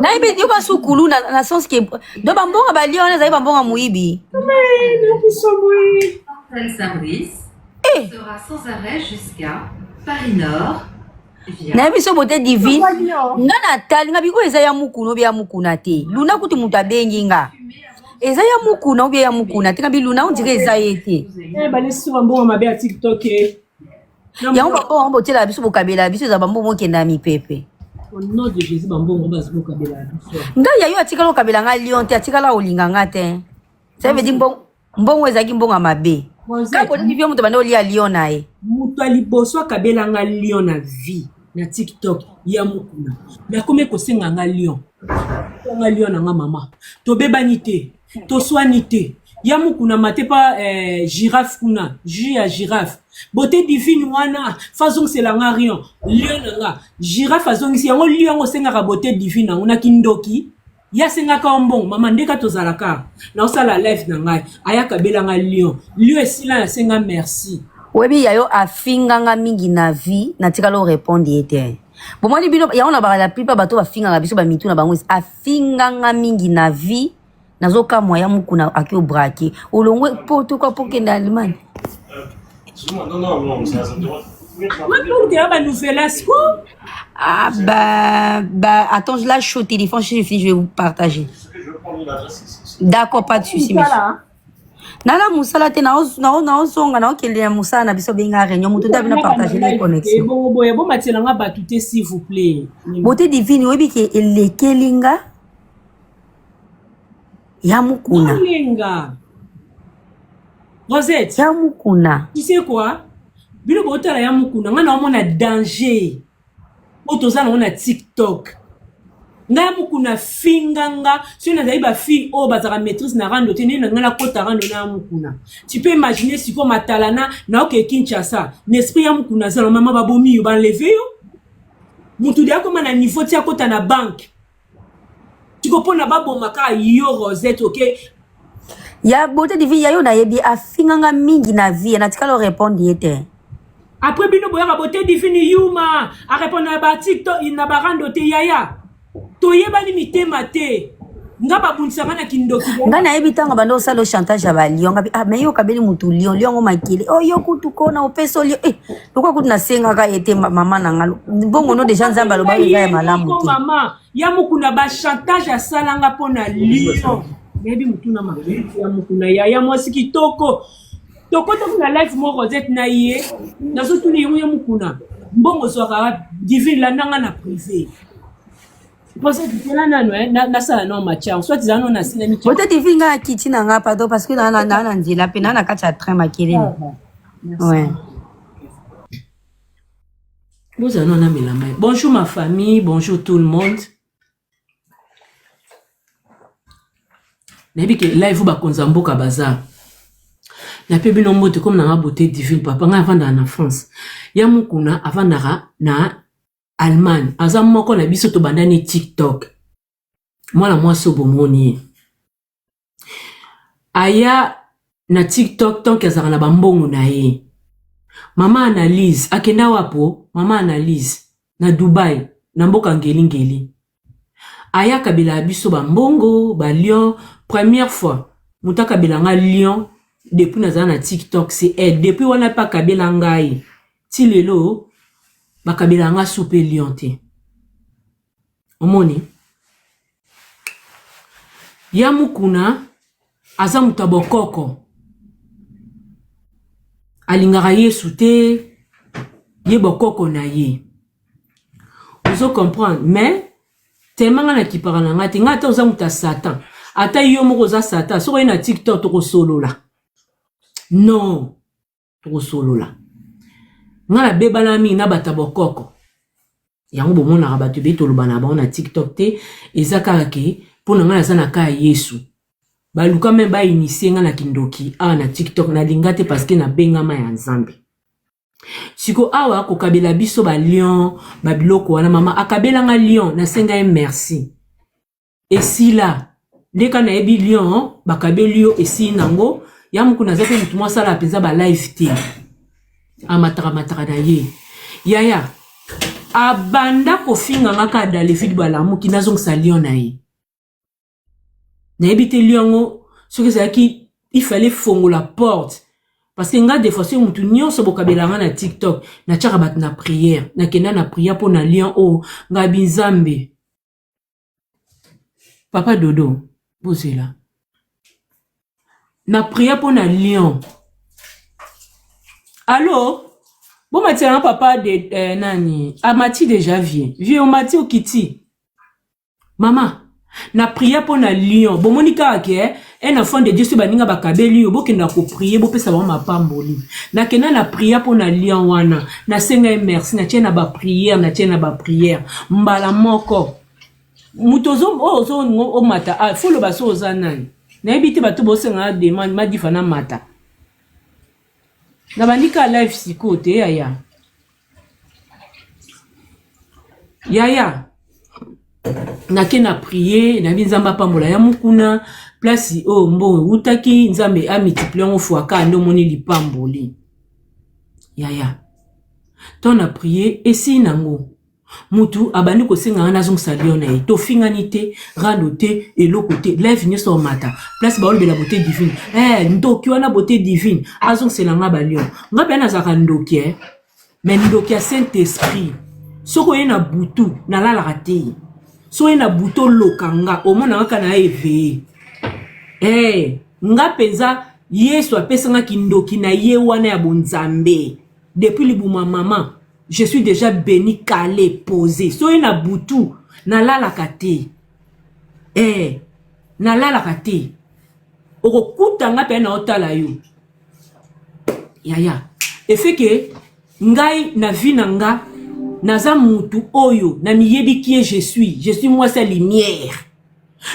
Na ibi yo ba sukulu na sens que do bambonga ba lion na zai bambonga muibi. Portail Saint-Brice sera sans arrêt jusqu'à Paris Nord. Na biso bote divine. Nga natali nga biko eza ya mukuna obi ya mukuna te. Luna kuti mutu abengi nga. Eza ya mukuna obi ya mukuna te kabi luna ondire eza yete. Bale sur bambonga mabe ya TikTok. Ya bambonga botela biso bokabela biso za bambonga okenda mipepe. Au nom de Jésus bambonga bazo bokabela biso. Nga ya yo atikala okabela nga lion te atikala olinga nga te. Ça veut dire mbongo ezaki mbonga mabe. Kako ti vio mutu bande olia lion na e. Mutu aliboso akabela nga lion na vie na TikTok ya mukuna. Na kome kosenga nga lion. Nga lion na nga mama. To bebani te, to swani te. Ya mukuna mate pa girafe kuna, jus ya girafe. Beauté divine wana, façon c'est la nga rion. Lion na nga, girafe azongisi yango lion osenga ka beauté divine na una kindoki. Ya senga ka mbong mama ndeka tozalaka. Na osala live na ngai, ayaka bela nga lion. Lion esila na senga merci. Webi yayo afinganga mingi na vie na tikalo répondre ete. Bon moi libino ya on a ba la plupart bato ba finganga biso ba mitu na bango afinganga mingi na vie nazoka moya mukuna akio braki. Olongwe poto kwa poke na Allemagne. Non, ça doit. Ah attends, je lâche au téléphone, je vais vous partager. D'accord, pas de souci. Nala musala te na osonga na okende ya musala na biso benga réunion mutu ta bina partager les connexions. Bon matelanga batute s'il vous plaît. Beauté divine webi ke elekelinga ya mukuna. Lenga. Rosette. Ya mukuna. Tu sais quoi? Bino botala ya mukuna nga na omona danger. Otozana on a TikTok. Nga mukuna finganga si on a ba fille o bazara maîtrise na rando tene na ngala kota rando na mukuna. Tu peux imaginer si comme matalana na oke Kinshasa, n'esprit ya mukuna za maman babomi yo ba lever yo. Mutu dia comme na niveau tia kota na banque. Tu comprends na babo maka yo Rosette OK. Ya beauté divine ya yo na yebi afinganga mingi na vie na tikalo répondre yete. Après bino boya beauté divine yuma a répondre na ba TikTok na ba rando te yaya. Toyeba ni mitema te nga babunisa na kindoki nga na ebitanga bando sala chantage ya ba lion nga mais yo kabeli mutu lion ngo makile oh yo kutu kona opeso lion lokwa kutu na senga ka ete mama na ngalo bongo no déjà nzamba lo ba ya malamu te mama ya mukuna ba chantage ya salanga pona lion bebi mutu na mabe ya mukuna ya mwasi kitoko toko na live mo Rosette na ye na so tuni ya mukuna mbongo soka divine la nanga na privé. Parce que na sala no macha soit zano na sina mi peut-être vinga kiti na nga pardon parce que na nzela pe na kacha train makele ouais vous allez na melama. Bonjour ma famille, bonjour tout le monde. Nabi ke live ba konzamboka bazar na pe bino mbote comme na beauté divine papa nga avanda na France ya mukuna avandara na Allemagne, aza moko na biso to bandani TikTok. Mwana mwasi bomoni. Aya na TikTok tant qu'azara na bambongo na ye. Mama analyse, akenda wapo, mama analyse na Dubai, na mboka ngeli. Aya kabila biso bambongo, ba lion, première fois. Muta kabila nga lion depuis nazara na TikTok, c'est elle depuis wana pa kabila ngai. Ti lelo bakabela nga soupe lion te. Omoni ya mukuna aza mutabokoko alingaka Yesu te ye bokoko na ye. Ozo comprendre mais tellement nga na kipara na nga te nga te oza muta Satan ata yo moko za Satan soko na TikTok toko solola non toko solola nga na bebana mi na batabokoko yango bomona bato beto lobana ba na TikTok te ezaka ke pona nga na sana ka Yesu ba luka me ba initier nga na kindoki na TikTok na lingate parce que na benga ma ya Nzambe siko awa ko kabela biso ba lion ba biloko wana mama akabela nga lion na senga merci et si là deka na ebi lion ba kabelio esi nango yamuku na zape mutu mwa sala penza ba live te amatara na ye yaya abanda kofinga ngaka da David balamu ki nazong sa lion na ye na ebite lion ce que ça qui il fallait fongo la porte parce que nga des fois c'est mutu nyonso bokabela nga na TikTok na tchaka bat na prière na kenda na prière pour na lion o nga binzambe papa dodo bozela na prière pour na lion allô bon maintenant papa de nani amati déjà vieux on mati au kiti maman na prière pour na lion bon monika ke un enfant de Dieu se baninga bakabeli yo bokenda ko prier bo pesa ba mapamboli na kena na prière pour na lion wana na senga merci na tiena ba prière mbala moko mutozo ozo o mata folo baso ozanani na ebiti bato bo senga demande madifana mata na bandika live sikote yaya nake na prier na binzamba pambola ya mukuna place o mbo utaki nzambe a multiplier on fois ka ndo moni lipamboli yaya ton a prier esi nango mutu abandi ko senga na zong saliona e to fingani te rando te eloko te live ni so mata place ba de la beauté divine ndoki wana beauté divine azong selanga balio ngabe na zaka ndoki mais ndoki Saint Esprit soko yena butu na la raté so na buto lokanga omona ngaka na eve nga penza Yesu apesanga kindoki na ye wana ya bonzambe depuis libuma maman je suis déjà béni calé posé so na butu na lala kate na lala kate okokuta nga pe na otala yo yaya fait que ngai na vie na nga naza mutu oyo na miyebi qui je suis moi sa lumière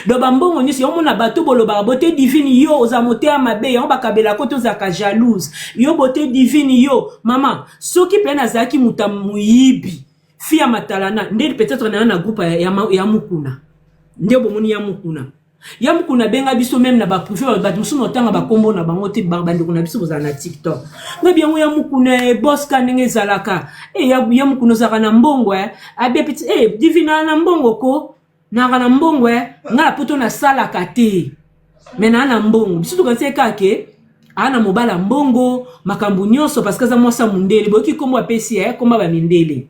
do bambongo nyisi yo mona bato boloba beauté divine yo ozamote ya mabe yo bakabela koto zaka jalouse yo beauté divine yo mama soki pe na zaki muta muyibi fia matalana ndeli peut-être na groupe ya mukuna nde bomoni ya mukuna benga biso même na ba privé ba musu notanga ba kombo na bango te bande kuna biso bozana na TikTok ngabi yango ya mukuna boss ka ndenge zalaka ya mukuna zaka na mbongo abe petit divina na mbongo ko na kana mbongo ngala poto na sala kate mena na mbongo biso to kanse kake ana mobala mbongo makambu nyonso parce que za mwasa mundele boki kombo apesi komba ba mindele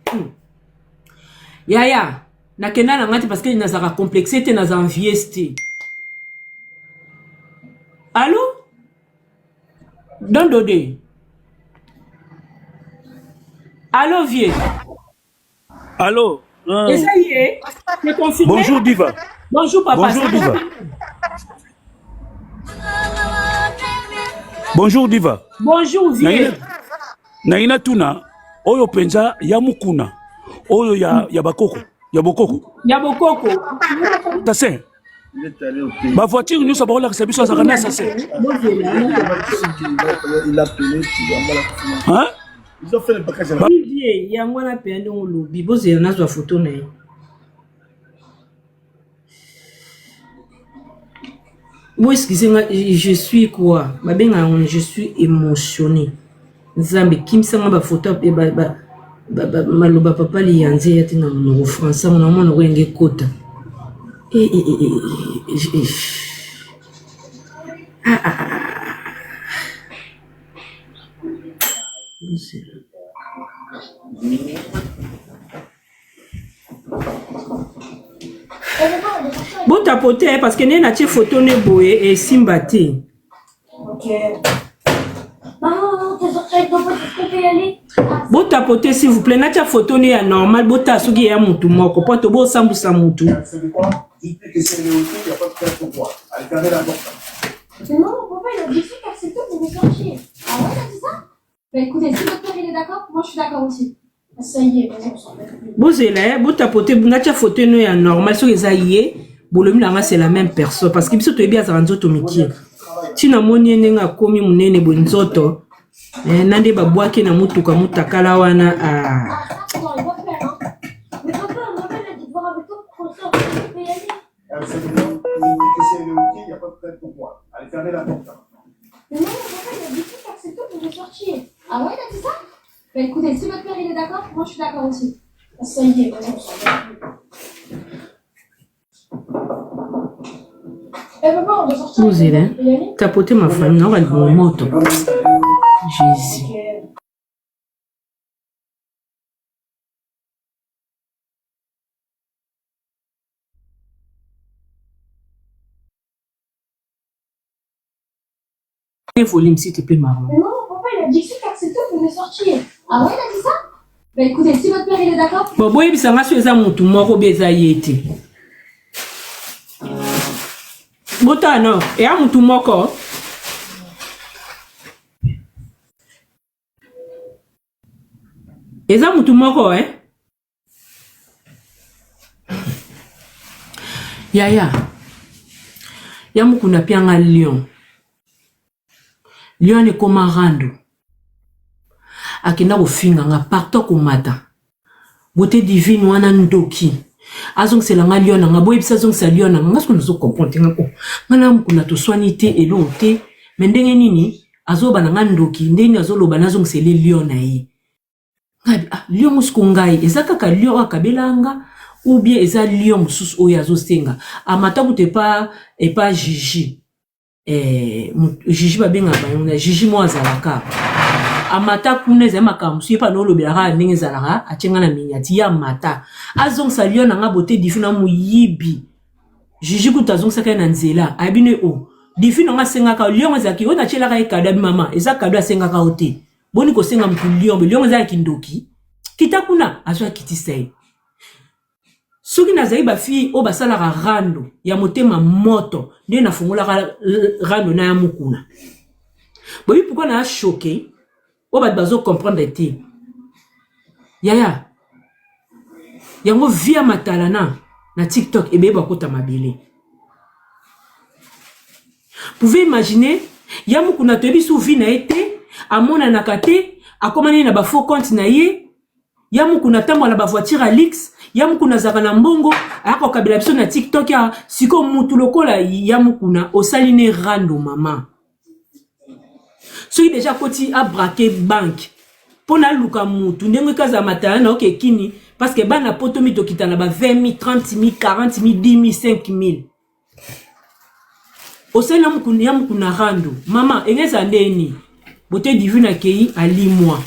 yaya na kenda na ngati parce que na zaka complexité na za envieste. Allô? Don Dodé. Allô, vieux. Allô? Et ça y est, c'est confirmé. Bonjour, Diva. Bonjour, papa. Bonjour, Diva. Bonjour, Diva. Bonjour, vieux. Naina tuna, oyo penza ya mukuna. Oyo ya bakoko. Ya bokoko. Ya bokoko. Tase. Ma voiture, nous sommes là, c'est bien, ça va ça c'est. Hein? Ils ont fait le package. Il y a un peu de lobby. Vous avez une photo. Moi, excusez-moi, je suis quoi? Je suis émotionné. Zambe, Kim Sanga, ma photo, et maloba papa li yanze yati na monoko français mon amona ngenge kota bon tapoter parce que na tie photo ne boye et simbati. OK. Maman, t'es sorti avec ton pote, est-ce qu'on peut y aller? Bon tapoter s'il vous plaît, na tia photo ne ya normal, bon ta soki ya mutu moko, poto bo sambu sa mutu. C'est quoi? Dites que c'est le hotel, il n'y a pas de place pour moi. Allez, fermez la porte. Mais non, papa, il a dit qu'accepter pour vous sortir. Ah ouais, t'as dit ça? Bah écoutez, si votre père il est d'accord, moi je suis d'accord aussi. Ça y est, vas-y, on s'en fait plus. Bon zela, bon tapoter, na tia photo ne ya normal, soki za yé, bolomi na c'est la même personne parce que biso to ebi za nzoto mikie. Tina moni nenga komi munene bonzoto nande babwaki na mutuka mutakala wana Attends, il va faire hein. Mais papa, maman elle a dit de voir avec toi pour sortir, on peut y aller. C'est bon, dites que c'est le hotel, il n'y a pas de place pour moi. Allez, fermez la porte. Mais non, papa, il a dit qu'accepter pour vous sortir. Ah ouais, t'as dit ça? Bah écoutez, si votre père il est d'accord, moi je suis d'accord aussi. Ça y est, vas-y, on s'en va. Eh papa, on doit sortir. Vous êtes là? On peut y aller? Tapoter ma famille, non, on va être mon moto. Jésus. Ok. Un volume, s'il te plaît, maman. Mais non, papa, il a dit que c'est accepté, on pouvait sortir. Ah ouais, il a dit ça? Bah écoutez, si votre père il est d'accord. Bon, boy, ça m'a fait ça, mon tout, moi, Robeza yété. Bota, non, et à mon tout, moi, quoi. Et ça, mon tout, moi, quoi, hein? Yaya. Yamukuna pianga Lyon. Lyon est comme un rando. Akina ofinga nga partout komata. Beauté divine wana ndoki. Azong c'est la Lyon nga boy bisa zong sa Lyon nga ce que nous comprendre ngako. Ngana mukuna to soinité et l'auté. Mais ndenge nini azoba nga ndoki ndeni azoloba nazong c'est les Lyon na yi. Ngabi ah Lyon muskungai ezaka ka Lyon akabelanga ou bien eza Lyon mususu oyazo senga. Amata bute pas et pas Gigi. Gigi babenga bayona Gigi mo azalaka. Amata kuna za makamsu yepa no lobelaka ndenge zalaka atenga na minyati ya mata azong sa Lyon nga beauté divina mu yibi Gigi kutazong saka na nzela abine o divina nga senga ka Lyon ezaki ona chela ka ekada mama eza kado asenga ka ote boni ko senga mtu Lyon eza kindoki kitakuna azwa kitisei soki nazali ba fille o basala ka rando ya motema moto nde na fungola ka rando na ya mukuna bobi pourquoi na choqué o bat bazo comprendre te yaya yango via matalana na TikTok ebe bakota mabele pouvez imaginer yamukuna toyebi sou vi na ete amona na kate akomani na ba faux compte na ye yamukuna tambo na ba voiture Alix yamukuna zaka na mbongo ayako kabela biso na TikTok ya siko mutu lokola yamukuna osaline rando mama. Soki déjà koti a braqué banque pona luka mutu ndenge kaza matala na oke kini parce que bana poto mito kitana ba 20 000 30 000 40 000 10 000 5 000 osena mukuna rando mama engeza ndeni bote divina kei ali moi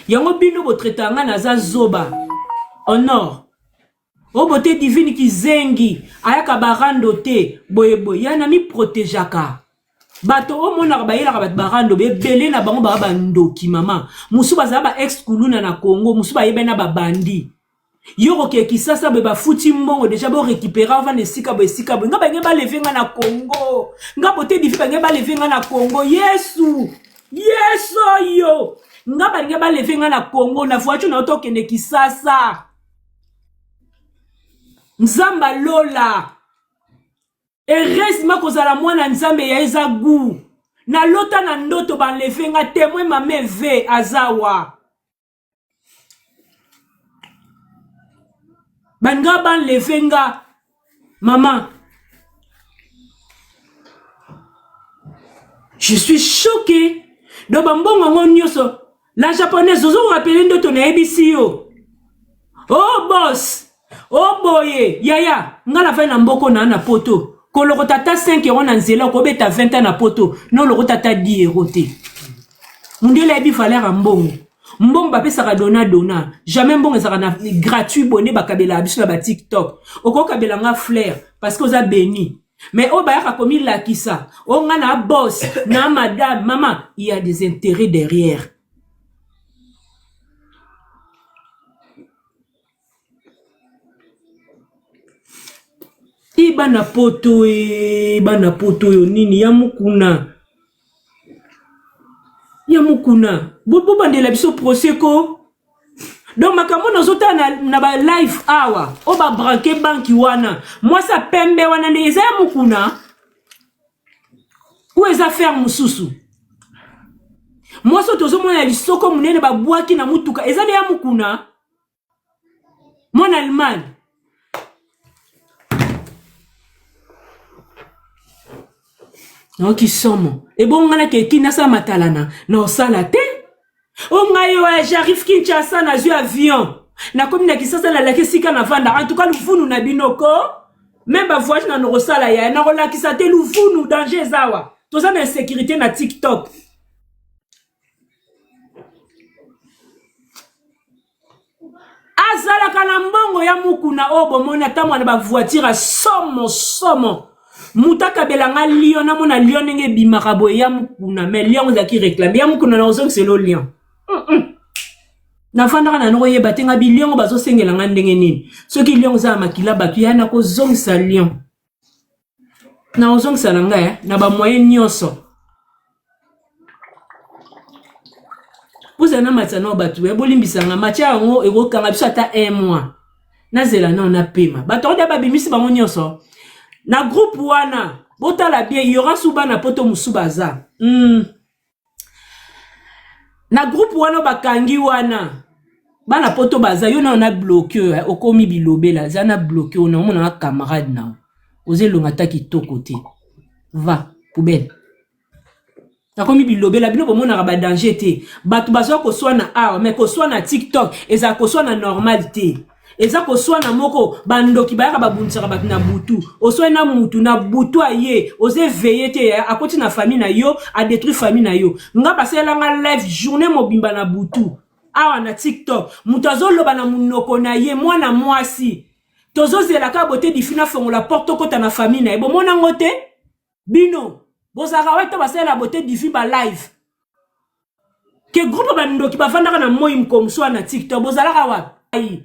yango bino bo tretanga na za zoba honor o bote divine ki zengi ayaka barando te boyeboy yana mi protégeaka bato o mona ba yela ba barando be belé na bango ba ndoki mama musu baza ba ex kuluna na Congo musu ba yebena ba bandi yoko ke kisasa be ba futi mbongo déjà bo récupérer avant ne sika bo nga ba ngeba levenga na Congo nga bote difi ba ngeba levenga na Congo yesu yo nga ba ngeba levenga na Congo na voiture na oto kende kisasa nzamba lola heureusement kozala mwana nzambe ya ezagu na lota na ndoto banlevenga témoin mame ve azawa banga banlevenga maman je suis choqué do bambongo ngo nyoso la japonaise ozo rappeler ndoto na ebisi yo oh boss oh boye yaya ngala fa na mboko na poto koloko tata 5 € na nzela kobeta 20 ans na poto non loko tata 10 € te mundele bi valeur mbongo bapesaka dona jamais mbongo ezaka na gratuit bonné bakabela biso na ba TikTok oko kabela nga flair parce que oza béni mais o bayaka komi lakisa o nga na boss na madame maman il y a des intérêts derrière. Bana poto yo nini yamukuna bo bandela biso proseko donc makambo nazota na ba live awa o ba branquer banki wana moi ça pembe wana ne eza yamukuna ou eza faire mususu moi so tozo mona lisoko munene ba bwaki na mutuka eza de yamukuna mon Allemagne. Non qui somo et bon ngana ke kinasa matalana na osala te ngai j'arrive Kinshasa na zui avion na komi na Kisasa na laki sika na vanda en tout cas lufunu na binoko même ba voyage na norosala ya na rolakisa te lufunu danger zawa toza na insécurité na TikTok azalaka na mbongo ya mukuna o bomoni ata mwana ba voiture somo mutaka belanga lion na mona lion ndenge bimaka boye ya mukuna mais lion zaki réclame ya mukuna na ozongi c'est le lion na fandaka na noko yeba tenga bi lion bazo sengela nga ndenge nini soki lion za makila batu ya na ko zongisa lion na ozongisa nga na ba moyen nyonso Vous avez maintenant battu, et bolimbisanga macha ngo ego kanga biso ata 1 mois. Na zela na on a paiement. Bato da babimisi bango nyonso. Na groupe wana, bota la bien, il y aura suba na poto musubaza. Na groupe wana bakangi wana. Bana poto baza yo na on a bloqué, okomi bilobe la, za na bloqué on a mon camarade na. Oze longata ki to côté. Va, poubelle. Na komi bilobe la bino bomona ba danger te batu bazo ko swa na awa mais ko swa na TikTok eza ko swa na normalité eza ko swa na moko bandoki ba ba buntsaka batu na butu oswa na mutu na butu aye oze veiller te akoti na famille na yo a détruire famille na yo nga pasela nga live journée mobimba na butu awa na TikTok mutu azoloba na munoko na ye mwana mwasi tozo zela ka bote difina fongola porte kota na famille na ye bomona ngote bino Bozaka wete basela la beauté difi ba live. Que groupe bando ki bafandaka na moi mkomswa na TikTok bozalaka wapi?